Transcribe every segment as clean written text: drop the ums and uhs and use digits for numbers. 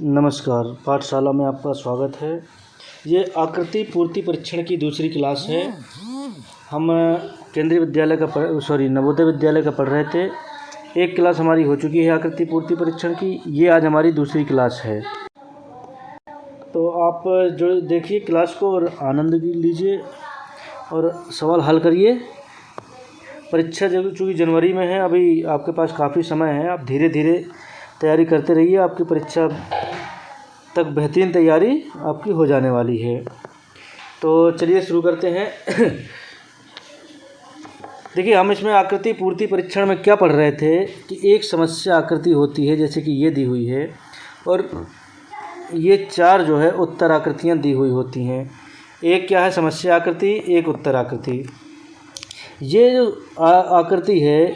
नमस्कार, पाठशाला में आपका स्वागत है। ये आकृति पूर्ति परीक्षण की दूसरी क्लास है। हम केंद्रीय विद्यालय का नवोदय विद्यालय का पढ़ रहे थे। एक क्लास हमारी हो चुकी है आकृति पूर्ति परीक्षण की, ये आज हमारी दूसरी क्लास है। तो आप जो देखिए क्लास को और आनंद लीजिए और सवाल हल करिए। परीक्षा चूँकि जनवरी में है, अभी आपके पास काफ़ी समय है। आप धीरे धीरे तैयारी करते रहिए, आपकी परीक्षा तक बेहतरीन तैयारी आपकी हो जाने वाली है। तो चलिए शुरू करते हैं। देखिए, हम इसमें आकृति पूर्ति परीक्षण में क्या पढ़ रहे थे कि एक समस्या आकृति होती है, जैसे कि ये दी हुई है, और ये चार जो है उत्तर आकृतियाँ दी हुई होती हैं। एक क्या है समस्या आकृति, एक उत्तर आकृति। ये जो आकृति है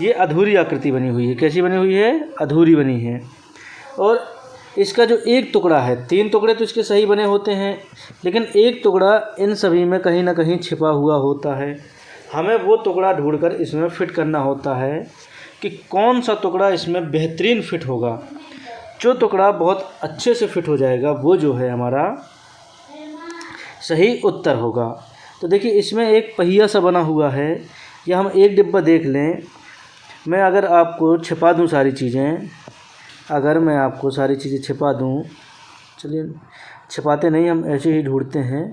ये अधूरी आकृति बनी हुई है। कैसी बनी हुई है? अधूरी बनी है। और इसका जो एक टुकड़ा है, तीन टुकड़े तो इसके सही बने होते हैं, लेकिन एक टुकड़ा इन सभी में कहीं ना कहीं छिपा हुआ होता है। हमें वो टुकड़ा ढूंढकर इसमें फिट करना होता है कि कौन सा टुकड़ा इसमें बेहतरीन फिट होगा। जो टुकड़ा बहुत अच्छे से फिट हो जाएगा वो जो है हमारा सही उत्तर होगा। तो देखिए, इसमें एक पहिया सा बना हुआ है, या हम एक डिब्बा देख लें। मैं अगर आपको छिपा दूं सारी चीज़ें, अगर मैं आपको सारी चीज़ें छिपा दूं, चलिए छिपाते नहीं, हम ऐसे ही ढूंढते हैं।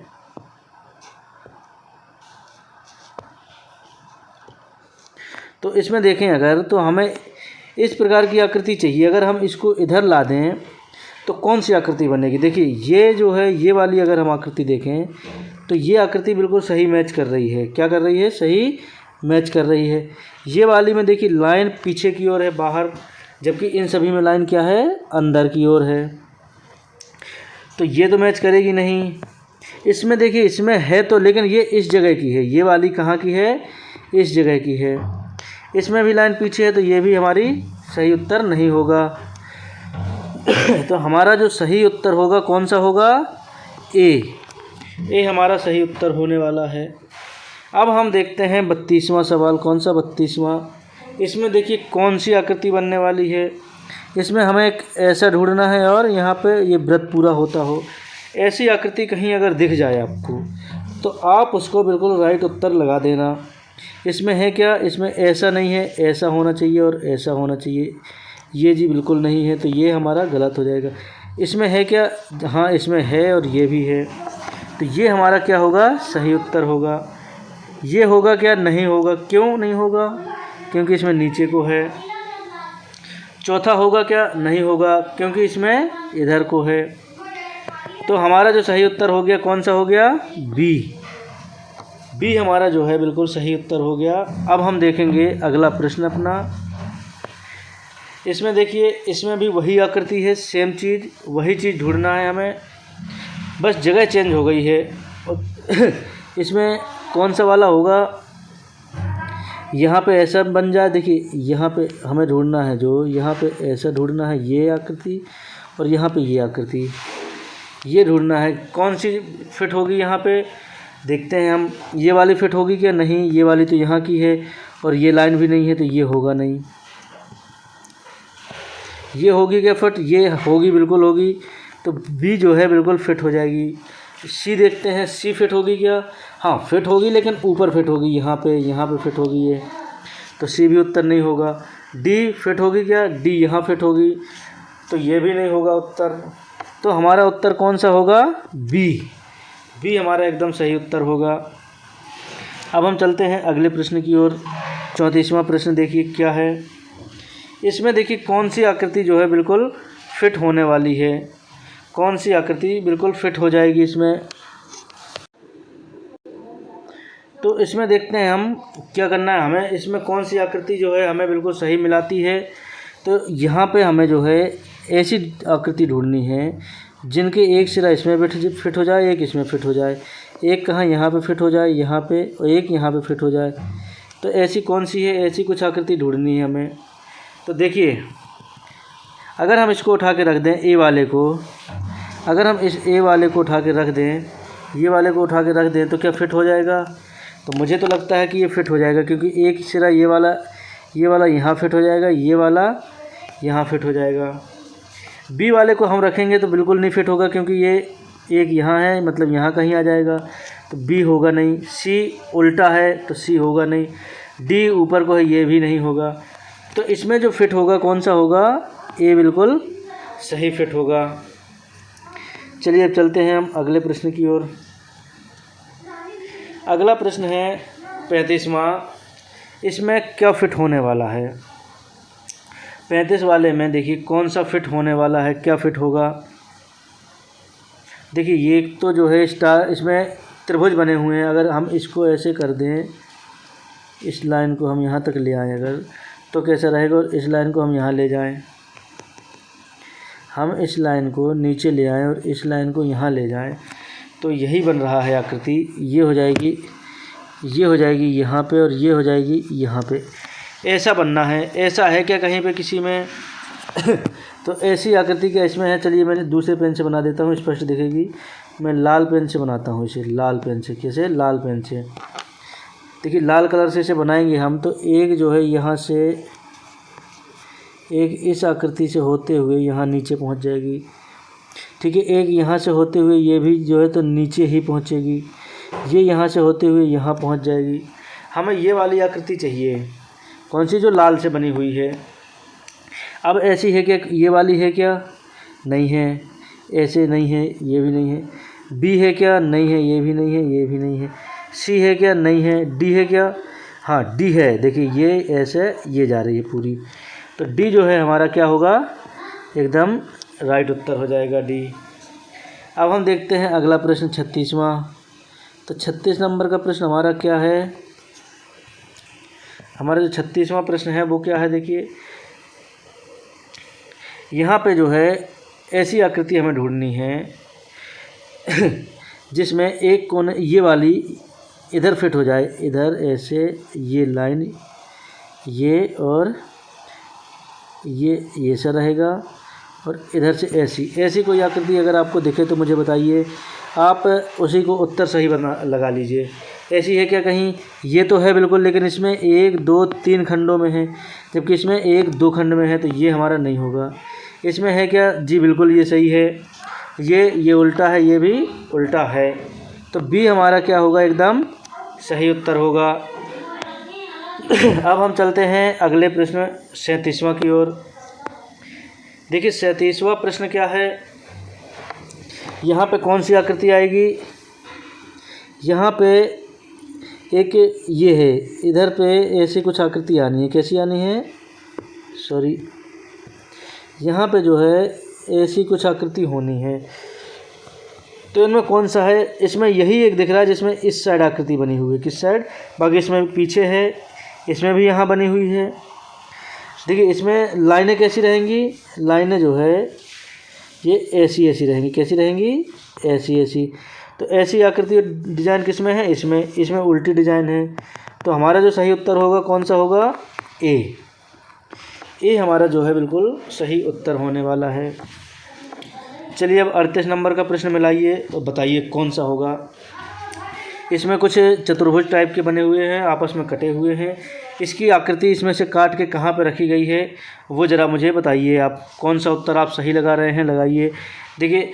तो इसमें देखें अगर, तो हमें इस प्रकार की आकृति चाहिए। अगर हम इसको इधर ला दें तो कौन सी आकृति बनेगी? देखिए, ये जो है ये वाली अगर हम आकृति देखें तो ये आकृति बिल्कुल सही मैच कर रही है। क्या कर रही है? सही मैच कर रही है। ये वाली में देखिए लाइन पीछे की ओर है, बाहर, जबकि इन सभी में लाइन क्या है? अंदर की ओर है। तो ये तो मैच करेगी नहीं। इसमें देखिए, इसमें है तो, लेकिन ये इस जगह की है। ये वाली कहाँ की है? इस जगह की है। इसमें भी लाइन पीछे है, तो ये भी हमारी सही उत्तर नहीं होगा। तो हमारा जो सही उत्तर होगा कौन सा होगा? ए हमारा सही उत्तर होने वाला है। अब हम देखते हैं 32वां सवाल। कौन सा 32वां? इसमें देखिए कौन सी आकृति बनने वाली है। इसमें हमें एक ऐसा ढूंढना है और यहाँ पे ये वृत्त पूरा होता हो। ऐसी आकृति कहीं अगर दिख जाए आपको तो आप उसको बिल्कुल राइट उत्तर लगा देना। इसमें है क्या? इसमें ऐसा नहीं है, ऐसा होना चाहिए और ऐसा होना चाहिए। ये जी बिल्कुल नहीं है, तो ये हमारा गलत हो जाएगा। इसमें है क्या? हाँ, इसमें है और ये भी है, तो ये हमारा क्या होगा? सही उत्तर होगा। ये होगा क्या? नहीं होगा। क्यों नहीं होगा? क्योंकि इसमें नीचे को है। चौथा होगा क्या? नहीं होगा, क्योंकि इसमें इधर को है। तो हमारा जो सही उत्तर हो गया कौन सा हो गया? बी हमारा जो है बिल्कुल सही उत्तर हो गया। अब हम देखेंगे अगला प्रश्न अपना। इसमें देखिए, इसमें भी वही आकृति है, सेम चीज़, वही चीज़ ढूंढना है हमें, बस जगह चेंज हो गई है। इसमें कौन सा वाला होगा? यहाँ पे ऐसा बन जाए। देखिए, यहाँ पे हमें ढूंढना है, जो यहाँ पे ऐसा ढूंढना है, ये आकृति, और यहाँ पे ये आकृति, ये ढूंढना है। कौन सी फिट होगी यहाँ पे? देखते हैं हम, ये वाली फिट होगी क्या? नहीं, ये वाली तो यहाँ की है और ये लाइन भी नहीं है, तो ये होगा नहीं। ये होगी क्या फिट? ये होगी, बिल्कुल होगी। तो बी जो है बिल्कुल फिट हो जाएगी। सी देखते हैं, सी फिट होगी क्या? हाँ, फिट होगी, लेकिन ऊपर फिट होगी, यहाँ पे फिट होगी ये, तो सी भी उत्तर नहीं होगा। डी फिट होगी क्या? डी यहाँ फिट होगी, तो ये भी नहीं होगा उत्तर। तो हमारा उत्तर कौन सा होगा? बी हमारा एकदम सही उत्तर होगा। अब हम चलते हैं अगले प्रश्न की ओर। 34वां प्रश्न देखिए क्या है। इसमें देखिए कौन सी आकृति जो है बिल्कुल फिट होने वाली है। कौन सी आकृति बिल्कुल फिट हो जाएगी इसमें? तो इसमें देखते हैं हम क्या करना है हमें। इसमें कौन सी आकृति जो है हमें बिल्कुल सही मिलाती है। तो यहाँ पे हमें जो है ऐसी आकृति ढूंढनी है जिनके एक सिरा इसमें फिट हो जाए, एक इसमें फिट हो जाए, एक कहाँ यहाँ पे फिट हो जाए, यहाँ पे, और एक यहाँ पे फिट हो जाए। तो ऐसी कौन सी है? ऐसी कुछ आकृति ढूंढनी है हमें। तो देखिए, अगर हम इसको उठा के रख दें, ए वाले को, अगर हम इस ए वाले को उठा के रख दें, ये वाले को उठा के रख दें, तो क्या फिट हो जाएगा? तो मुझे तो लगता है कि ये फिट हो जाएगा, क्योंकि एक सिरा ये वाला यहाँ फिट हो जाएगा, ये वाला यहाँ फिट हो जाएगा। बी वाले को हम रखेंगे तो बिल्कुल नहीं फिट होगा, क्योंकि ये एक यहाँ है, मतलब यहाँ कहीं आ जाएगा, तो बी होगा नहीं। सी उल्टा है तो सी होगा नहीं। डी ऊपर को है, ये भी नहीं होगा। तो इसमें जो फिट होगा कौन सा होगा? ए बिल्कुल सही फिट होगा। चलिए अब चलते हैं हम अगले प्रश्न की ओर। अगला प्रश्न है 35वां। इसमें क्या फिट होने वाला है? 35 वाले में देखिए कौन सा फिट होने वाला है, क्या फिट होगा। देखिए ये तो जो है स्टार, इसमें त्रिभुज बने हुए हैं। अगर हम इसको ऐसे कर दें, इस लाइन को हम यहाँ तक ले आएँ अगर, तो कैसा रहेगा? और इस लाइन को हम यहाँ ले जाएं, हम इस लाइन को नीचे ले आएँ और इस लाइन को यहाँ ले जाएं, तो यही बन रहा है आकृति। ये हो जाएगी, ये हो जाएगी यहाँ पे, और ये हो जाएगी यहाँ पे। ऐसा बनना है। ऐसा है क्या कहीं पे किसी में? तो ऐसी आकृति क्या इसमें है? चलिए मैं दूसरे पेन से बना देता हूँ, स्पष्ट दिखेगी। मैं लाल पेन से बनाता हूँ इसे, लाल पेन से। कैसे? लाल पेन से। देखिए लाल कलर से इसे बनाएंगे हम, तो एक जो है यहाँ से, एक इस आकृति से होते हुए यहाँ नीचे पहुँच जाएगी। ठीक है, एक यहाँ से होते हुए ये भी जो है तो नीचे ही पहुँचेगी। ये यहाँ से होते हुए यहाँ पहुँच जाएगी। हमें ये वाली आकृति चाहिए, कौन सी? जो लाल से बनी हुई है। अब ऐसी है क्या? ये वाली है क्या? नहीं है। ऐसे नहीं है, ये भी नहीं है। बी है क्या? नहीं है, ये भी नहीं है, ये भी नहीं है। सी है क्या? नहीं है। डी है क्या? हाँ डी है। देखिए ये ऐसे ये जा रही है पूरी, तो डी जो है हमारा क्या होगा? एकदम राइट उत्तर हो जाएगा डी। अब हम देखते हैं अगला प्रश्न 36वां। तो 36 नंबर का प्रश्न हमारा क्या है? हमारा जो 36वां प्रश्न है वो क्या है? देखिए यहाँ पे जो है ऐसी आकृति हमें ढूंढनी है जिसमें एक कोने, ये वाली इधर फिट हो जाए, इधर ऐसे ये लाइन, ये और ये ऐसा रहेगा, और इधर से ऐसी कोई आकृति अगर आपको दिखे तो मुझे बताइए, आप उसी को उत्तर सही बना लगा लीजिए। ऐसी है क्या कहीं? ये तो है बिल्कुल, लेकिन इसमें 1 2 3 खंडों में है, जबकि इसमें 1 2 खंड में है, तो ये हमारा नहीं होगा। इसमें है क्या? जी बिल्कुल ये सही है। ये उल्टा है, ये भी उल्टा है, तो बी हमारा क्या होगा? एकदम सही उत्तर होगा। अब हम चलते हैं अगले प्रश्न 37वां की ओर। देखिए 37वां प्रश्न क्या है? यहाँ पे कौन सी आकृति आएगी? यहाँ पे एक ये है, इधर पे ऐसी कुछ आकृति आनी है। कैसी आनी है? सॉरी, यहाँ पे जो है ऐसी कुछ आकृति होनी है, तो इनमें कौन सा है? इसमें यही एक दिख रहा है जिसमें इस साइड आकृति बनी हुई है। किस साइड? बाकी इसमें पीछे है, इसमें भी यहाँ बनी हुई है। देखिए इसमें लाइनें कैसी रहेंगी? लाइनें जो है ये ऐसी ऐसी रहेंगी। कैसी रहेंगी? ऐसी ऐसी। तो ऐसी आकृति डिजाइन किस में है? इसमें उल्टी डिजाइन है। तो हमारा जो सही उत्तर होगा कौन सा होगा? ए हमारा जो है बिल्कुल सही उत्तर होने वाला है। चलिए अब 38 नंबर का प्रश्न मिलाइए और बताइए कौन सा होगा। इसमें कुछ चतुर्भुज टाइप के बने हुए हैं, आपस में कटे हुए हैं। इसकी आकृति इसमें से काट के कहाँ पे रखी गई है वो ज़रा मुझे बताइए। आप कौन सा उत्तर आप सही लगा रहे हैं, लगाइए। देखिए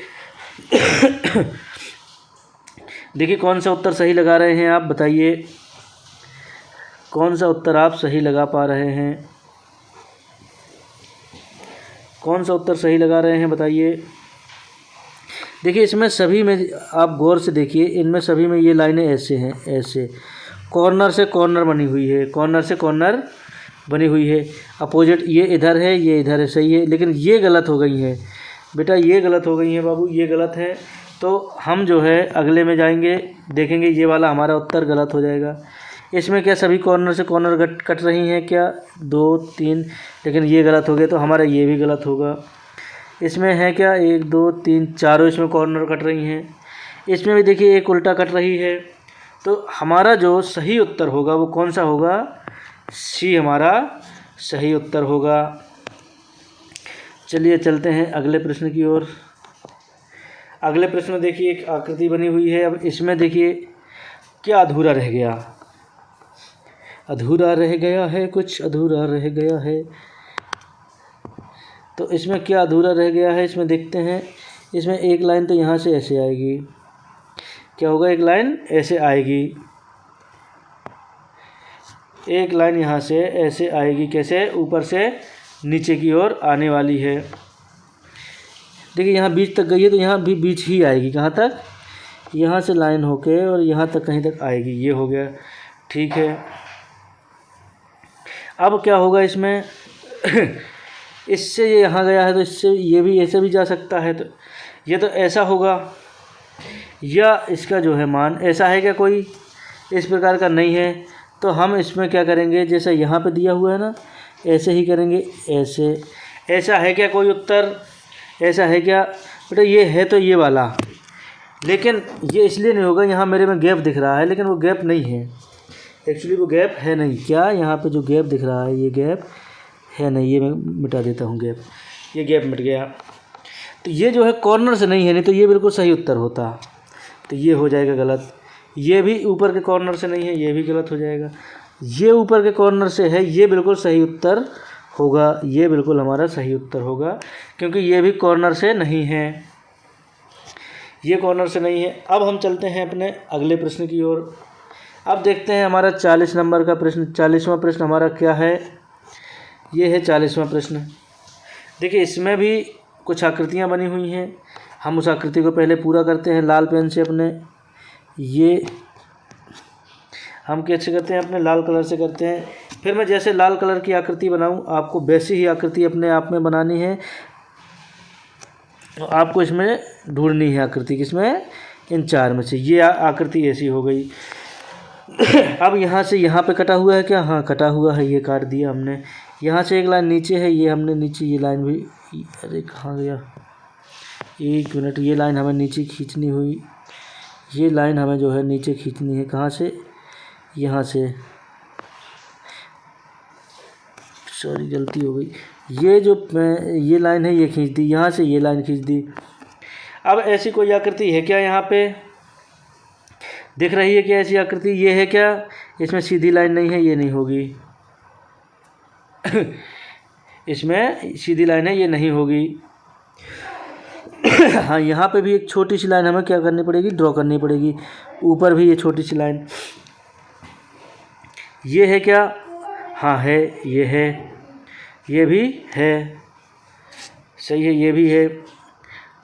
देखिए कौन सा उत्तर सही लगा रहे हैं आप, बताइए कौन सा उत्तर आप सही लगा पा रहे हैं, कौन सा उत्तर सही लगा रहे हैं बताइए। देखिए इसमें सभी में आप गौर से देखिए, इनमें सभी में ये लाइनें ऐसे हैं, ऐसे कॉर्नर से कॉर्नर बनी हुई है, कॉर्नर से कॉर्नर बनी हुई है। अपोजिट ये इधर है, ये इधर है, सही है। लेकिन ये गलत हो गई है बेटा, ये गलत हो गई है बाबू, ये गलत है। तो हम जो है अगले में जाएंगे, देखेंगे ये वाला हमारा उत्तर गलत हो जाएगा। इसमें क्या सभी कॉर्नर से कॉर्नर कट रही हैं क्या? 2 3, लेकिन ये गलत हो गया, तो हमारा ये भी गलत होगा। इसमें है क्या? 1 2 3 चारों इसमें कॉर्नर कट रही हैं। इसमें भी देखिए एक उल्टा कट रही है। तो हमारा जो सही उत्तर होगा वो कौन सा होगा? सी हमारा सही उत्तर होगा। चलिए चलते हैं अगले प्रश्न की ओर। अगले प्रश्न में देखिए एक आकृति बनी हुई है। अब इसमें देखिए क्या अधूरा रह गया, अधूरा रह गया है, कुछ अधूरा रह गया है। तो इसमें क्या अधूरा रह गया है, इसमें देखते हैं। इसमें एक लाइन तो यहाँ से ऐसे आएगी, क्या होगा, एक लाइन ऐसे आएगी, एक लाइन यहाँ से ऐसे आएगी, कैसे, ऊपर से नीचे की ओर आने वाली है। देखिए यहाँ बीच तक गई है तो यहाँ भी बीच ही आएगी, कहाँ तक, यहाँ से लाइन होके और यहाँ तक कहीं तक आएगी, ये हो गया, ठीक है। अब क्या होगा इसमें इससे ये यहाँ गया है तो इससे ये भी ऐसे भी जा सकता है, तो ये तो ऐसा होगा, या इसका जो है मान ऐसा है क्या, कोई इस प्रकार का नहीं है, तो हम इसमें क्या करेंगे, जैसा यहाँ पे दिया हुआ है ना, ऐसे ही करेंगे, ऐसे। ऐसा है क्या कोई उत्तर, ऐसा है क्या बेटा, ये है तो ये वाला, लेकिन ये इसलिए नहीं होगा, यहाँ मेरे में गैप दिख रहा है लेकिन वो गैप नहीं है, एक्चुअली वो गैप है नहीं। क्या यहाँ पे जो गैप दिख रहा है ये गैप है नहीं, ये मैं मिटा देता हूँ गैप, ये गैप मिट गया। तो ये जो है कॉर्नर से नहीं है, नहीं तो ये बिल्कुल सही उत्तर होता, तो ये हो जाएगा गलत। ये भी ऊपर के कॉर्नर से नहीं है, ये भी गलत हो जाएगा। ये ऊपर के कॉर्नर से है, ये बिल्कुल सही उत्तर होगा, ये बिल्कुल हमारा सही उत्तर होगा, क्योंकि ये भी कॉर्नर से नहीं है, ये कॉर्नर से नहीं है। अब हम चलते हैं अपने अगले प्रश्न की ओर। अब देखते हैं हमारा 40 नंबर का प्रश्न, 40वां प्रश्न हमारा क्या है, ये है 40वां प्रश्न। देखिए इसमें भी कुछ आकृतियाँ बनी हुई हैं, हम उस आकृति को पहले पूरा करते हैं लाल पेन से अपने, ये हम कैसे करते हैं, अपने लाल कलर से करते हैं। फिर मैं जैसे लाल कलर की आकृति बनाऊं, आपको वैसी ही आकृति अपने आप में बनानी है, आपको इसमें ढूंढनी है आकृति, किसमें, इन चार में से। ये आकृति ऐसी हो गई। अब यहाँ से यहाँ पे कटा हुआ है क्या, हाँ कटा हुआ है, ये काट दिया हमने। यहाँ से एक लाइन नीचे है, ये हमने नीचे, ये लाइन भी, अरे कहाँ गया, एक मिनट, ये लाइन हमें नीचे खींचनी हुई, ये लाइन हमें जो है नीचे खींचनी है, कहाँ से, यहाँ से, सॉरी गलती हो गई, ये जो ये लाइन है ये खींच दी, यहाँ से ये लाइन खींच दी। अब ऐसी कोई आकृति है क्या, यहाँ पे दिख रही है क्या ऐसी आकृति, ये है क्या, इसमें सीधी लाइन नहीं है, ये नहीं होगी इसमें सीधी लाइन है, ये नहीं होगी। हाँ यहाँ पे भी एक छोटी सी लाइन हमें क्या करनी पड़ेगी, ड्रॉ करनी पड़ेगी, ऊपर भी ये छोटी सी लाइन, ये है क्या, हाँ है, ये है, ये भी है, सही है, ये भी है।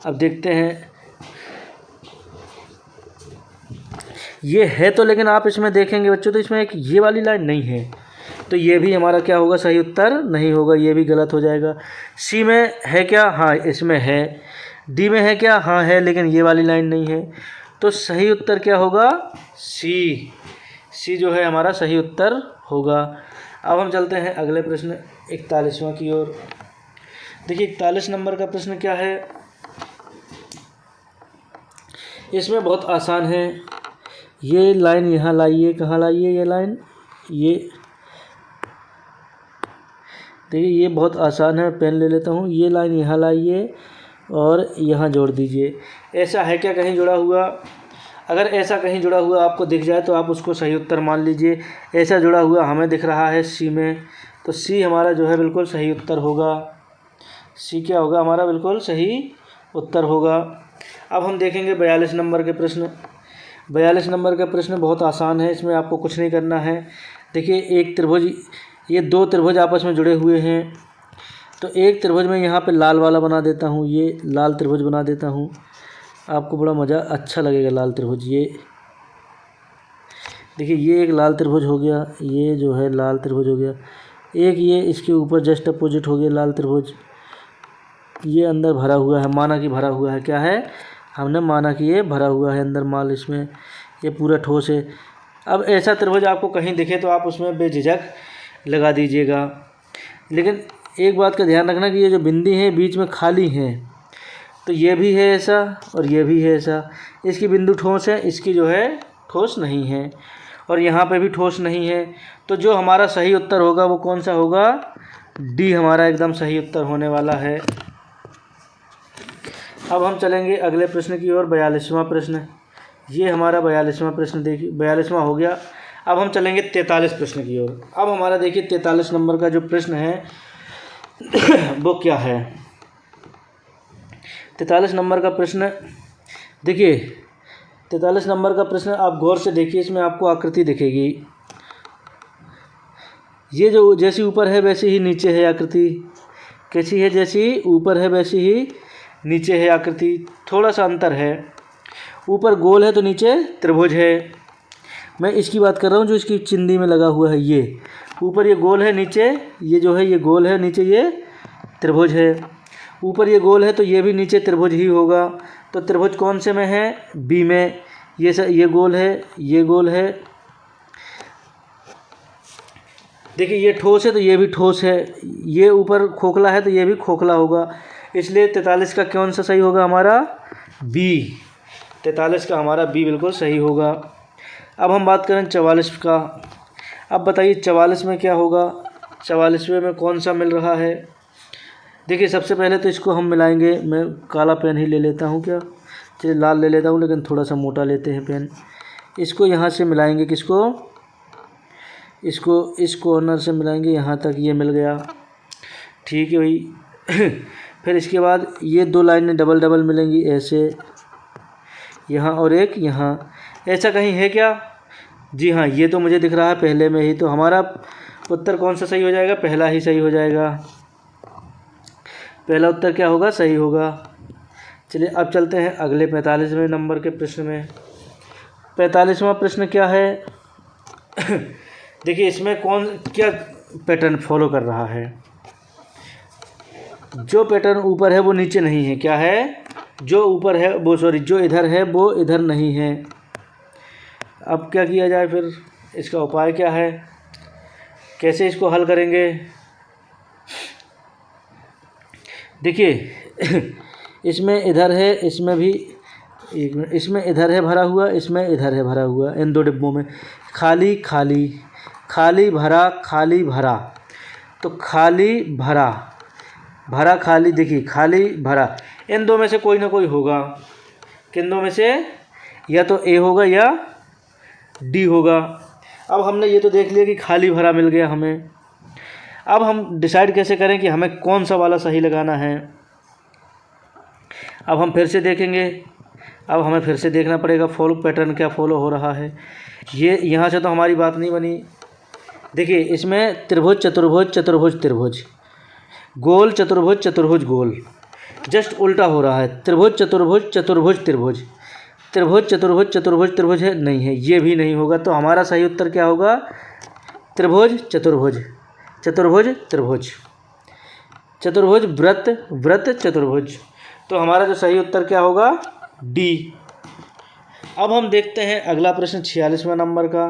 अब देखते हैं, ये है तो, लेकिन आप इसमें देखेंगे बच्चों तो इसमें एक ये वाली लाइन नहीं है, तो ये भी हमारा क्या होगा, सही उत्तर नहीं होगा, ये भी गलत हो जाएगा। सी में है क्या, हाँ इसमें है। डी में है क्या, हाँ है, लेकिन ये वाली लाइन नहीं है, तो सही उत्तर क्या होगा, सी। सी जो है हमारा सही उत्तर होगा। अब हम चलते हैं अगले प्रश्न 41वां की ओर। देखिए 41 नंबर का प्रश्न क्या है, इसमें बहुत आसान है। ये लाइन यहाँ लाइए, कहाँ लाइए, ये लाइन, ये देखिए ये बहुत आसान है, पेन ले लेता हूँ, ये लाइन यहाँ लाइए और यहाँ जोड़ दीजिए। ऐसा है क्या कहीं जुड़ा हुआ, अगर ऐसा कहीं जुड़ा हुआ आपको दिख जाए तो आप उसको सही उत्तर मान लीजिए। ऐसा जुड़ा हुआ हमें दिख रहा है सी में, तो सी हमारा जो है बिल्कुल सही उत्तर होगा। सी क्या होगा हमारा, बिल्कुल सही उत्तर होगा। अब हम देखेंगे 42 नंबर के प्रश्न। 42 नंबर का प्रश्न बहुत आसान है, इसमें आपको कुछ नहीं करना है। देखिए एक त्रिभुज, ये दो त्रिभुज आपस में जुड़े हुए हैं, तो एक त्रिभुज में यहाँ पे लाल वाला बना देता हूँ, ये लाल त्रिभुज बना देता हूँ, आपको बड़ा मज़ा अच्छा लगेगा लाल त्रिभुज। ये देखिए ये एक लाल त्रिभुज हो गया, ये जो है लाल त्रिभुज हो गया। एक ये इसके ऊपर जस्ट अपोजिट हो गया लाल त्रिभुज, ये अंदर भरा हुआ है, माना कि भरा हुआ है, क्या है, हमने माना कि ये भरा हुआ है अंदर माल, इसमें ये पूरा ठोस है। अब ऐसा त्रिभुज आपको कहीं दिखे तो आप उसमें बेझिझक लगा दीजिएगा, लेकिन एक बात का ध्यान रखना कि ये जो बिंदी हैं बीच में खाली हैं, तो ये भी है ऐसा और ये भी है ऐसा। इसकी बिंदु ठोस है, इसकी जो है ठोस नहीं है, और यहाँ पे भी ठोस नहीं है। तो जो हमारा सही उत्तर होगा वो कौन सा होगा, डी हमारा एकदम सही उत्तर होने वाला है। अब हम चलेंगे अगले प्रश्न की ओर, 42वां प्रश्न। ये हमारा 42वां प्रश्न, देखिए 42वां हो गया। अब हम चलेंगे 43 प्रश्न की ओर। अब हमारा देखिए 43 नंबर का जो प्रश्न है वो क्या है। 43 नंबर का प्रश्न देखिए, 43 नंबर का प्रश्न आप गौर से देखिए, इसमें आपको आकृति दिखेगी। ये जो जैसी ऊपर है वैसी ही नीचे है आकृति। कैसी है? जैसी ऊपर है वैसी ही नीचे है आकृति, थोड़ा सा अंतर है। ऊपर गोल है तो नीचे त्रिभुज है। मैं इसकी बात कर रहा हूँ जो इसकी चिंदी में लगा हुआ है। ये ऊपर ये गोल है, नीचे ये जो है ये गोल है, नीचे ये त्रिभुज है। ऊपर ये गोल है तो ये भी नीचे त्रिभुज ही होगा। तो त्रिभुज कौन से में है? बी में। ये गोल है, ये गोल है। देखिए ये ठोस है तो ये भी ठोस है। ये ऊपर खोखला है तो ये भी खोखला होगा। इसलिए 43 का कौन सा सही होगा हमारा? बी। 43 का हमारा बी बिल्कुल सही होगा। अब हम बात करें 44 का। अब बताइए 44 में क्या होगा? 44वें में कौन सा मिल रहा है? देखिए सबसे पहले तो इसको हम मिलाएंगे। मैं काला पेन ही ले लेता हूँ, क्या चलिए लाल ले लेता हूँ, लेकिन थोड़ा सा मोटा लेते हैं पेन। इसको यहाँ से मिलाएंगे, किसको? इसको इस कॉर्नर से मिलाएंगे यहाँ तक, ये मिल गया। ठीक है भाई। फिर इसके बाद ये दो लाइनें डबल डबल मिलेंगी, ऐसे यहाँ और एक यहाँ। ऐसा कहीं है क्या? जी हाँ, ये तो मुझे दिख रहा है पहले में ही। तो हमारा उत्तर कौन सा सही हो जाएगा? पहला ही सही हो जाएगा। पहला उत्तर क्या होगा? सही होगा। चलिए अब चलते हैं अगले 45वें नंबर के प्रश्न में। 45वां प्रश्न क्या है? देखिए इसमें क्या पैटर्न फॉलो कर रहा है? जो पैटर्न ऊपर है वो नीचे नहीं है। क्या है? जो ऊपर है वो जो इधर है वो इधर नहीं है। अब क्या किया जाए फिर? इसका उपाय क्या है? कैसे इसको हल करेंगे? देखिए इसमें इधर है, इसमें भी इसमें इधर है भरा हुआ, इसमें इधर है भरा हुआ। इन दो डिब्बों में खाली खाली, खाली भरा, खाली भरा। तो खाली भरा, भरा खाली। देखिए खाली भरा, इन दो में से कोई ना कोई होगा। किन दो में से? या तो ए होगा या डी होगा। अब हमने ये तो देख लिया कि खाली भरा मिल गया हमें। अब हम डिसाइड कैसे करें कि हमें कौन सा वाला सही लगाना है? अब हम फिर से देखेंगे। अब हमें फिर से देखना पड़ेगा पैटर्न क्या फॉलो हो रहा है। ये यहाँ से तो हमारी बात नहीं बनी। देखिए इसमें त्रिभुज चतुर्भुज चतुर्भुज त्रिभुज, गोल चतुर्भुज चतुर्भुज गोल, जस्ट उल्टा हो रहा है। त्रिभुज चतुर्भुज चतुर्भुज त्रिभुज, त्रिभुज चतुर्भुज चतुर्भुज त्रिभुज है, नहीं है, ये भी नहीं होगा। तो हमारा सही उत्तर क्या होगा? त्रिभुज चतुर्भुज, चतुर्भुज त्रिभुज, चतुर्भुज व्रत, व्रत चतुर्भुज। तो हमारा जो सही उत्तर क्या होगा? डी। अब हम देखते हैं अगला प्रश्न 46वें नंबर का।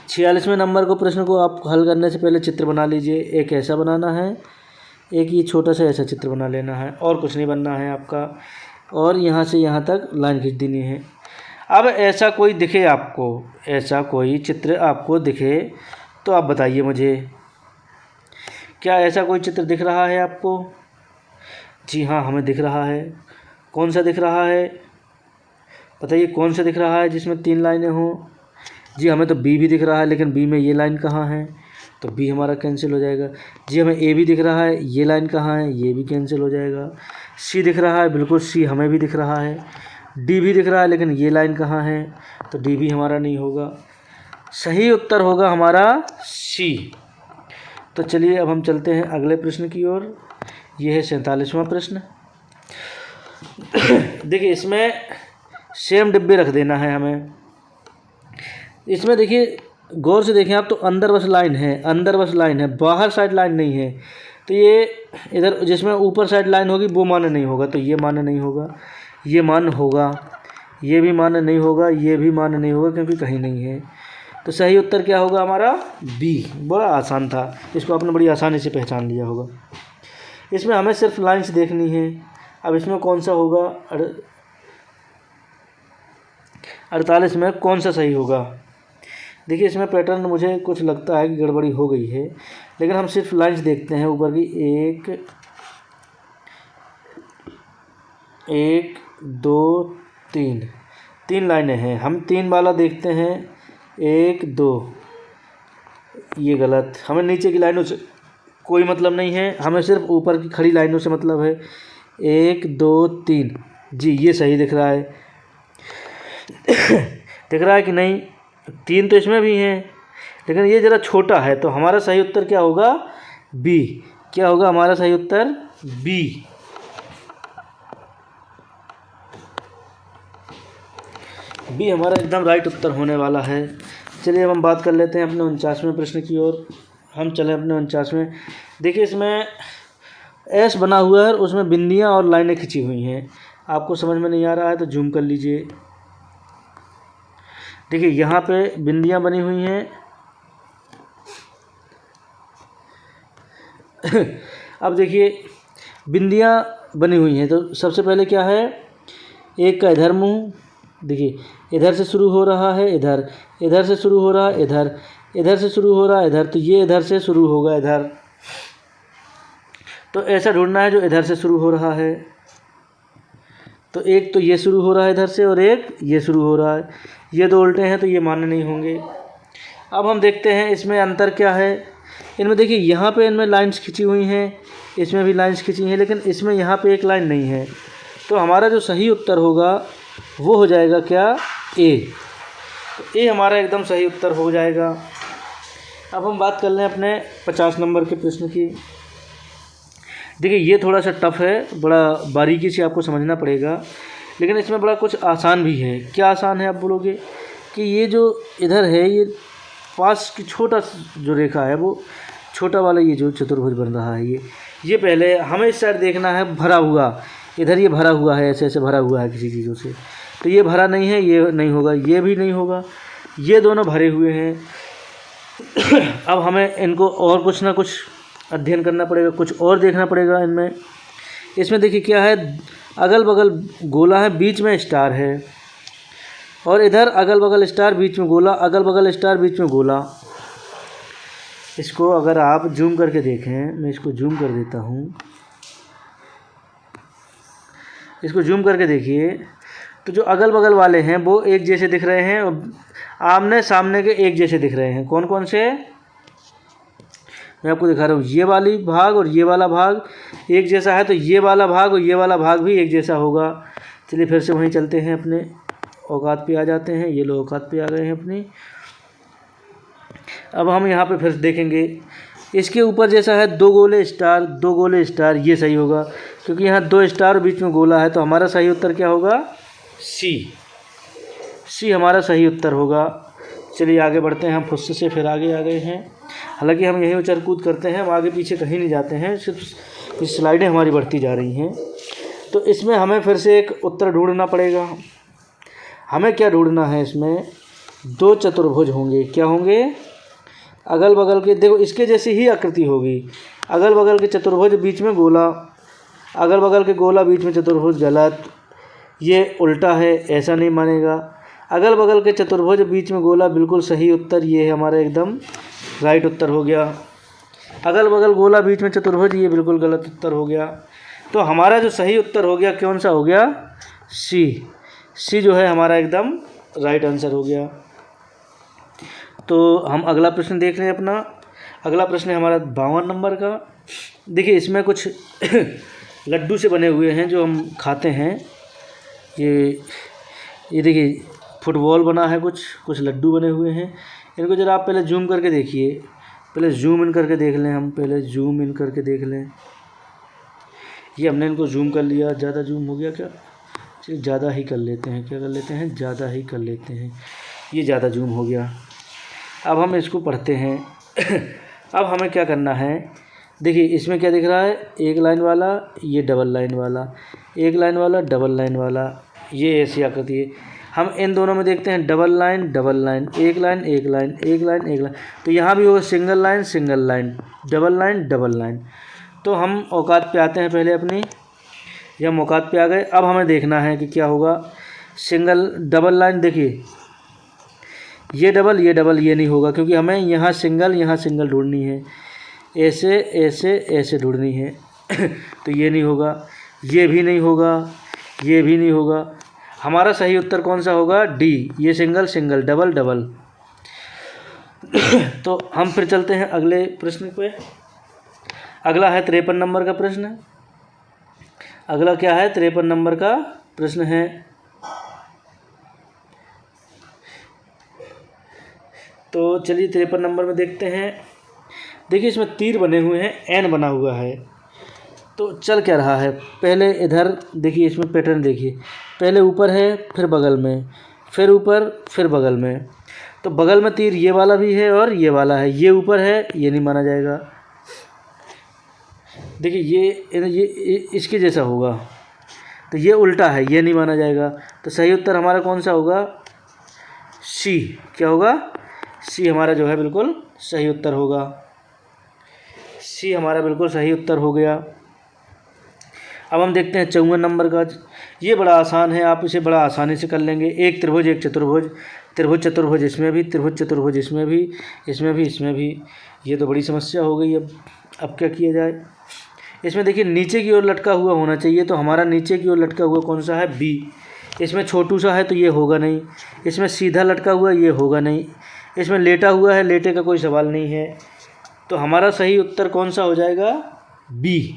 46वें नंबर को प्रश्न को आप हल करने से पहले चित्र बना लीजिए। एक ऐसा बनाना है, एक ये छोटा सा ऐसा चित्र बना लेना है, और कुछ नहीं बनना है आपका। और यहाँ से यहाँ तक लाइन खींच देनी है। अब ऐसा कोई दिखे आपको, ऐसा कोई चित्र आपको दिखे तो आप बताइए मुझे, क्या ऐसा कोई चित्र दिख रहा है आपको? जी हाँ, हमें दिख रहा है। कौन सा दिख रहा है? बताइए कौन सा दिख रहा है जिसमें 3 लाइनें हों? जी हमें तो बी भी दिख रहा है, लेकिन बी में ये लाइन कहाँ है? तो बी हमारा कैंसिल हो जाएगा। जी हमें ए भी दिख रहा है, ये लाइन कहाँ है? ये भी कैंसिल हो जाएगा। सी दिख रहा है, बिल्कुल सी हमें भी दिख रहा है। डी भी दिख रहा है, लेकिन ये लाइन कहाँ है? तो डी भी हमारा नहीं होगा। सही उत्तर होगा हमारा सी। तो चलिए अब हम चलते हैं अगले प्रश्न की ओर। ये है 47वां प्रश्न। देखिए इसमें सेम डिब्बे रख देना है हमें। इसमें देखिए गौर से देखें आप, तो अंदर बस लाइन है, अंदर बस लाइन है, बाहर साइड लाइन नहीं है। तो ये इधर जिसमें ऊपर साइड लाइन होगी वो मान्य नहीं होगा। तो ये मान्य नहीं होगा, ये मान्य होगा, ये भी मान्य नहीं होगा, ये भी मान्य नहीं होगा, क्योंकि कहीं नहीं है। तो सही उत्तर क्या होगा हमारा? बी। बड़ा आसान था, इसको आपने बड़ी आसानी से पहचान लिया होगा। इसमें हमें सिर्फ लाइन्स देखनी है। अब इसमें कौन सा होगा? 48 में कौन सा सही होगा? देखिए इसमें पैटर्न मुझे कुछ लगता है कि गड़बड़ी हो गई है, लेकिन हम सिर्फ लाइन्स देखते हैं ऊपर की। 1 2 3, 3 लाइनें हैं। हम 3 वाला देखते हैं। 1 2, ये गलत। हमें नीचे की लाइनों से कोई मतलब नहीं है, हमें सिर्फ ऊपर की खड़ी लाइनों से मतलब है। 1 2 3 जी, ये सही दिख रहा है। दिख रहा है कि नहीं? 3 तो इसमें भी हैं, लेकिन ये ज़रा छोटा है, तो हमारा सही उत्तर क्या होगा? बी। क्या होगा हमारा सही उत्तर? बी। बी हमारा एकदम राइट उत्तर होने वाला है। चलिए अब हम बात कर लेते हैं अपने 49वें प्रश्न की ओर। हम चले अपने 49वें। देखिए इसमें एस बना हुआ है और उसमें बिंदियाँ और लाइनें खिंची हुई हैं। आपको समझ में नहीं आ रहा है तो जूम कर लीजिए। देखिए यहाँ पे बिंदियाँ बनी हुई हैं। अब देखिए बिंदियाँ बनी हुई हैं, तो सबसे पहले क्या है, एक का इधर मुंह, देखिए इधर से शुरू हो रहा है, इधर, इधर से शुरू हो रहा है, इधर, इधर से शुरू हो रहा है, इधर, तो ये इधर से शुरू होगा इधर। तो ऐसा ढूंढना है जो इधर से शुरू हो रहा है। तो एक तो ये शुरू हो रहा है इधर से और एक ये शुरू हो रहा है। ये दो उल्टे हैं तो ये मान्य नहीं होंगे। अब हम देखते हैं इसमें अंतर क्या है। इनमें देखिए यहाँ पे इनमें लाइंस खिंची हुई हैं, इसमें भी लाइंस खिंची हैं, लेकिन इसमें यहाँ पे एक लाइन नहीं है। तो हमारा जो सही उत्तर होगा वो हो जाएगा क्या? ए। तो ए हमारा एकदम सही उत्तर हो जाएगा। अब हम बात कर लें अपने 50 नंबर के प्रश्न की। देखिए ये थोड़ा सा टफ है, बड़ा बारीकी से आपको समझना पड़ेगा, लेकिन इसमें बड़ा कुछ आसान भी है। क्या आसान है आप बोलोगे? कि ये जो इधर है, ये पास की छोटा जो रेखा है वो छोटा वाला ये जो चतुर्भुज बन रहा है, ये पहले हमें इस साइड देखना है भरा हुआ। इधर ये भरा हुआ है, ऐसे ऐसे भरा हुआ है किसी चीज़ों से, तो ये भरा नहीं है, ये नहीं होगा, ये भी नहीं होगा, ये दोनों भरे हुए हैं। अब हमें इनको और कुछ ना कुछ अध्ययन करना पड़ेगा, कुछ और देखना पड़ेगा इनमें। इसमें देखिए क्या है, अगल बगल गोला है, बीच में स्टार है, और इधर अगल बगल स्टार, बीच में गोला, अगल बगल स्टार, बीच में गोला। इसको अगर आप जूम करके देखें, मैं इसको जूम कर देता हूँ, इसको जूम करके देखिए, तो जो अगल बगल वाले हैं वो एक जैसे दिख रहे हैं और आमने सामने के एक जैसे दिख रहे हैं। कौन कौन से? मैं आपको दिखा रहा हूँ। ये वाली भाग और ये वाला भाग एक जैसा है, तो ये वाला भाग और ये वाला भाग भी एक जैसा होगा। चलिए फिर से वहीं चलते हैं, अपने औकात पे आ जाते हैं। ये लोग औकात पे आ गए हैं अपनी। अब हम यहाँ पे फिर देखेंगे, इसके ऊपर जैसा है 2 गोले स्टार, 2 गोले स्टार, ये सही होगा क्योंकि यहाँ 2 स्टार बीच में गोला है। तो हमारा सही उत्तर क्या होगा? सी। सी हमारा सही उत्तर होगा। चलिए आगे बढ़ते हैं, हम फुस्से से फिर आगे आ गए हैं। हालांकि हम यहीं उछल कूद करते हैं, हम आगे पीछे कहीं नहीं जाते हैं, सिर्फ इस स्लाइडें हमारी बढ़ती जा रही हैं। तो इसमें हमें फिर से एक उत्तर ढूंढना पड़ेगा। हमें क्या ढूंढना है? इसमें 2 चतुर्भुज होंगे। क्या होंगे? अगल बगल के, देखो इसके जैसी ही आकृति होगी। अगल बगल के चतुर्भुज, बीच में गोला, अगल बगल के गोला, बीच में चतुर्भुज, गलत, ये उल्टा है, ऐसा नहीं मानेगा। अगल बगल के चतुर्भुज, बीच में गोला, बिल्कुल सही उत्तर, ये हमारा एकदम राइट उत्तर हो गया। अगल बगल गोला, बीच में चतुर्भुज, ये बिल्कुल गलत उत्तर हो गया। तो हमारा जो सही उत्तर हो गया, कौन सा हो गया? सी। सी जो है हमारा एकदम राइट आंसर हो गया। तो हम अगला प्रश्न देख रहे हैं अपना। अगला प्रश्न है हमारा 52 नंबर का। देखिए इसमें कुछ लड्डू से बने हुए हैं जो हम खाते हैं। ये देखिए फुटबॉल बना है, कुछ लड्डू बने हुए हैं। इनको जरा आप पहले जूम करके देखिए, पहले जूम इन करके देख लें, हम पहले जूम इन करके देख लें। ये हमने इनको जूम कर लिया, ज़्यादा जूम हो गया क्या? चलिए ज़्यादा ही कर लेते हैं। क्या कर लेते हैं? ज़्यादा ही कर लेते हैं। ये ज़्यादा जूम हो गया। अब हम इसको पढ़ते हैं। अब हमें क्या करना है? देखिए इसमें क्या दिख रहा है, एक लाइन वाला, ये डबल लाइन वाला, एक लाइन वाला, डबल लाइन वाला, ये ऐसी आकृति है। हम इन दोनों में देखते हैं डबल लाइन, डबल लाइन, एक लाइन, एक लाइन, एक लाइन, एक लाइन। तो यहाँ भी होगा single line, single line, double line, double line. तो हम औकात पे आते हैं पहले अपनी। ये हम औकात पे आ गए। अब हमें देखना है कि क्या होगा। सिंगल डबल लाइन, देखिए ये डबल, ये डबल, ये नहीं होगा क्योंकि हमें यहाँ सिंगल ढूंढनी है, ऐसे ऐसे ऐसे ढूंढनी है। तो ये नहीं होगा, ये भी नहीं होगा, ये भी नहीं होगा। हमारा सही उत्तर कौन सा होगा? डी। ये सिंगल सिंगल, डबल डबल। तो हम फिर चलते हैं अगले प्रश्न पे। अगला है 53 नंबर का प्रश्न। अगला क्या है, 53 नंबर का प्रश्न है। तो चलिए 53 नंबर में देखते हैं। देखिए इसमें तीर बने हुए हैं, एन बना हुआ है। तो चल क्या रहा है, पहले इधर देखिए, इसमें पैटर्न देखिए, पहले ऊपर है, फिर बगल में, फिर ऊपर, फिर बगल में। तो बगल में तीर ये वाला भी है और ये वाला है, ये ऊपर है, ये नहीं माना जाएगा। देखिए ये इसके जैसा होगा, तो ये उल्टा है, ये नहीं माना जाएगा। तो सही उत्तर हमारा कौन सा होगा, सी। क्या होगा, सी हमारा जो है बिल्कुल सही उत्तर होगा। सी हमारा बिल्कुल सही उत्तर हो गया। अब हम देखते हैं 54 नंबर का। ये बड़ा आसान है, आप इसे बड़ा आसानी से कर लेंगे। एक त्रिभुज, एक चतुर्भुज, त्रिभुज चतुर्भुज इसमें भी, त्रिभुज चतुर्भुज इसमें भी, इसमें भी, इसमें भी। ये तो बड़ी समस्या हो गई। अब क्या किया जाए। इसमें देखिए नीचे की ओर लटका हुआ होना चाहिए, तो हमारा नीचे की ओर लटका हुआ कौन सा है, बी। इसमें छोटू सा है तो ये होगा नहीं। इसमें सीधा लटका हुआ, ये होगा नहीं। इसमें लेटा हुआ है, लेटे का कोई सवाल नहीं है। तो हमारा सही उत्तर कौन सा हो जाएगा, बी।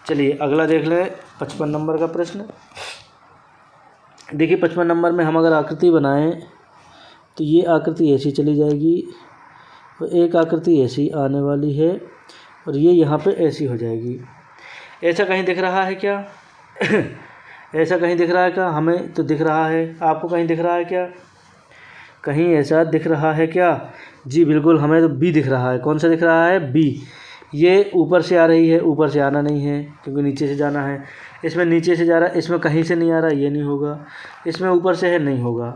चलिए अगला देख लें, 55 नंबर का प्रश्न। देखिए 55 नंबर में हम अगर आकृति बनाएं तो ये आकृति ऐसी चली जाएगी, तो एक आकृति ऐसी आने वाली है और ये यहाँ पे ऐसी हो जाएगी। ऐसा कहीं दिख रहा है क्या ऐसा कहीं दिख रहा है क्या, हमें तो दिख रहा है। आपको कहीं दिख रहा है क्या, कहीं ऐसा दिख रहा है क्या। जी बिल्कुल, हमें तो बी दिख रहा है। कौन सा दिख रहा है, बी। ये ऊपर से आ रही है, ऊपर से आना नहीं है क्योंकि नीचे से जाना है। इसमें नीचे से जा रहा है, इसमें कहीं से नहीं आ रहा, ये नहीं होगा। इसमें ऊपर से है, नहीं होगा।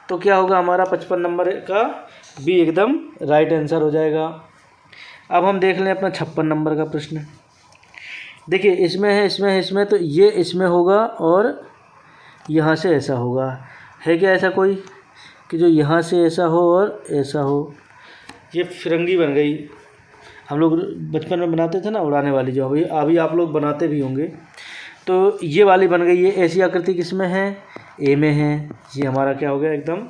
तो क्या होगा हमारा 55 नंबर का बी एकदम राइट आंसर हो जाएगा। अब हम देख लें अपना 56 नंबर का प्रश्न। देखिए इसमें है, इसमें है, इसमें, तो ये इसमें होगा और यहाँ से ऐसा होगा। है क्या ऐसा कोई कि जो यहाँ से ऐसा हो और ऐसा हो। ये फिरंगी बन गई। हम लोग बचपन में बनाते थे ना उड़ाने वाली, जो अभी आप लोग बनाते भी होंगे। तो ये वाली बन गई। ये ऐसी आकृति किस में है, ए में है। ये हमारा क्या हो गया, एकदम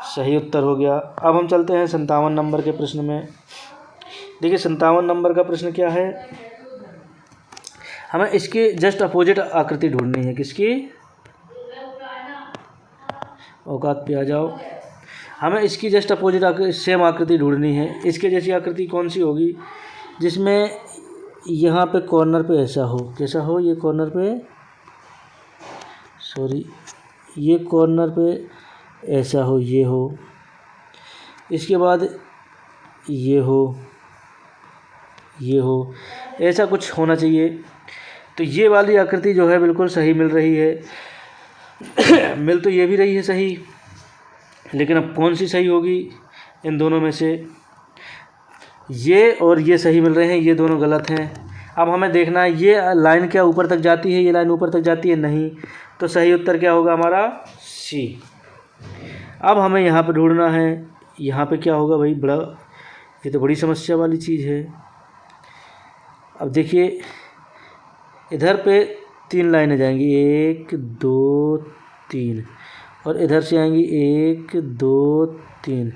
सही उत्तर हो गया। अब हम चलते हैं 57 नंबर के प्रश्न में। देखिए 57 नंबर का प्रश्न क्या है, हमें इसके जस्ट अपोजिट आकृति ढूंढनी है। किसकी, औकात पे आ जाओ। हमें इसकी जस्ट अपोजिट सेम आकृति ढूंढनी है। इसके जैसी आकृति कौन सी होगी, जिसमें यहाँ पे कॉर्नर पे ऐसा हो। कैसा हो, ये कॉर्नर पे, सॉरी, ये कॉर्नर पे ऐसा हो, ये हो। इसके बाद ये हो, ये हो, ऐसा कुछ होना चाहिए। तो ये वाली आकृति जो है बिल्कुल सही मिल रही है मिल तो ये भी रही है सही, लेकिन अब कौन सी सही होगी इन दोनों में से। ये और ये सही मिल रहे हैं, ये दोनों गलत हैं। अब हमें देखना है ये लाइन क्या ऊपर तक जाती है, ये लाइन ऊपर तक जाती है, नहीं। तो सही उत्तर क्या होगा हमारा, सी। अब हमें यहाँ पे ढूंढना है, यहाँ पे क्या होगा भाई, बड़ा, ये तो बड़ी समस्या वाली चीज़ है। अब देखिए इधर पे 3 लाइनें जाएंगी, 1 2 3, और इधर से आएंगी 1 2 3।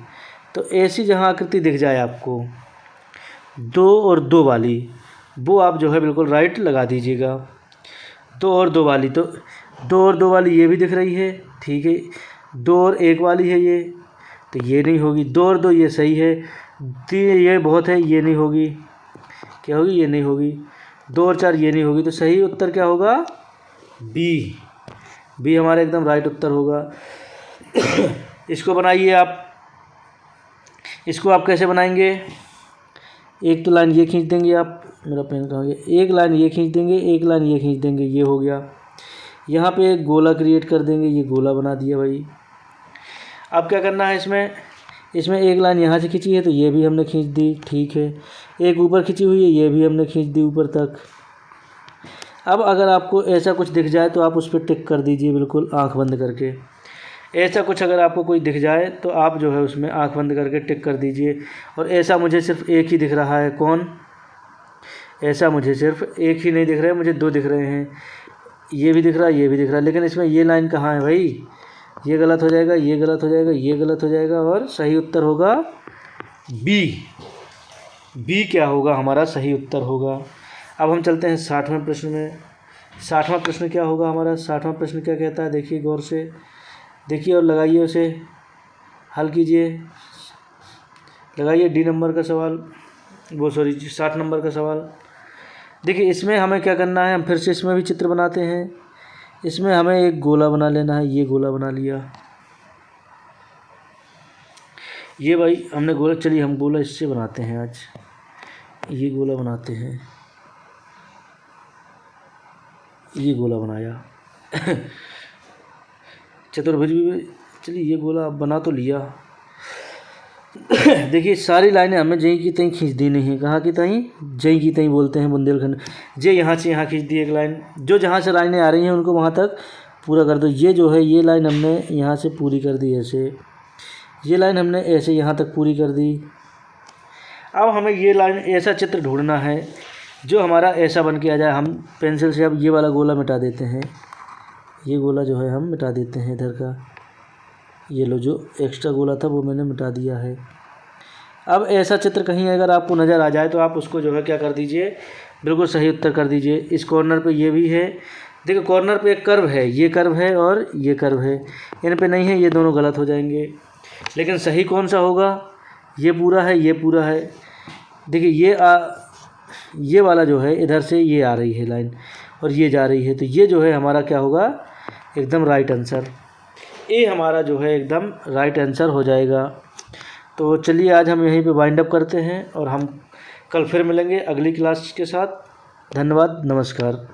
तो ऐसी जहाँ आकृति दिख जाए आपको 2 और 2 वाली, वो आप जो है बिल्कुल राइट लगा दीजिएगा। 2 और 2 वाली, तो 2 और 2 वाली ये भी दिख रही है, ठीक है। 2 और 1 वाली है ये, तो ये नहीं होगी। 2 और 2 ये सही है, 3 ये बहुत है, ये नहीं होगी। क्या होगी, ये नहीं होगी। 2 और 4 ये नहीं होगी। तो सही उत्तर क्या होगा, बी। बी हमारा एकदम राइट उत्तर होगा। इसको बनाइए आप। इसको आप कैसे बनाएंगे, एक तो लाइन ये खींच देंगे आप, मेरा पेन कहाँ गया, एक लाइन ये खींच देंगे, एक लाइन ये खींच देंगे, ये हो गया। यहाँ पे एक गोला क्रिएट कर देंगे, ये गोला बना दिया भाई। अब क्या करना है इसमें एक लाइन यहाँ से खींची है तो ये भी हमने खींच दी, ठीक है। एक ऊपर खींची हुई है, ये भी हमने खींच दी ऊपर तक। अब अगर आपको ऐसा कुछ दिख जाए तो आप उस पर टिक कर दीजिए, बिल्कुल आंख बंद करके। ऐसा कुछ अगर आपको कोई दिख जाए तो आप जो है उसमें आंख बंद करके टिक कर दीजिए। और ऐसा मुझे सिर्फ एक ही दिख रहा है, कौन, ऐसा मुझे सिर्फ एक ही नहीं दिख रहा है, मुझे 2 दिख रहे हैं। ये भी दिख रहा है, ये भी दिख रहा है, लेकिन इसमें ये लाइन कहाँ है भाई। ये गलत हो जाएगा, ये गलत हो जाएगा, ये गलत हो जाएगा, और सही उत्तर होगा बी। बी क्या होगा हमारा सही उत्तर होगा। अब हम चलते हैं 60वें प्रश्न में। 60वां प्रश्न क्या होगा हमारा? 60वां प्रश्न क्या कहता है, देखिए गौर से देखिए और लगाइए, उसे हल कीजिए। लगाइए डी नंबर का सवाल, वो सॉरी 60 नंबर का सवाल। देखिए इसमें हमें क्या करना है, हम फिर से इसमें भी चित्र बनाते हैं। इसमें हमें एक गोला बना लेना है। ये गोला बना लिया, ये भाई हमने गोला, चलिए हम गोला इससे बनाते हैं आज। ये गोला बनाते हैं, ये गोला बनाया चतुर्भुज भी, चलिए ये गोला बना तो लिया। देखिए सारी लाइनें हमें जई की तई खींच देनी है। कहाँ की तई? जई की तई बोलते हैं बुंदेलखंड। जे यहाँ से यहाँ खींच दी एक लाइन, जो जहाँ से लाइनें आ रही हैं उनको वहाँ तक पूरा कर दो। ये जो है ये लाइन हमने यहाँ से पूरी कर दी ऐसे, ये लाइन हमने ऐसे यहाँ तक पूरी कर दी। अब हमें ये लाइन ऐसा चित्र ढूंढना है जो हमारा ऐसा बन के आ जाए। हम पेंसिल से अब ये वाला गोला मिटा देते हैं। ये गोला जो है हम मिटा देते हैं इधर का। ये लो, जो एक्स्ट्रा गोला था वो मैंने मिटा दिया है। अब ऐसा चित्र कहीं अगर आपको नज़र आ जाए तो आप उसको जो है क्या कर दीजिए, बिल्कुल सही उत्तर कर दीजिए। इस कॉर्नर पे ये भी है, देखो कॉर्नर पे एक कर्व है, ये कर्व है और ये कर्व है, इन पे नहीं है, ये दोनों गलत हो जाएंगे। लेकिन सही कौन सा होगा? ये पूरा है, ये पूरा है। देखिए ये वाला जो है इधर से ये आ रही है लाइन और ये जा रही है, तो ये जो है हमारा क्या होगा, एकदम राइट आंसर। ये हमारा जो है एकदम राइट आंसर हो जाएगा। तो चलिए आज हम यहीं पे वाइंड अप करते हैं और हम कल फिर मिलेंगे अगली क्लास के साथ। धन्यवाद, नमस्कार।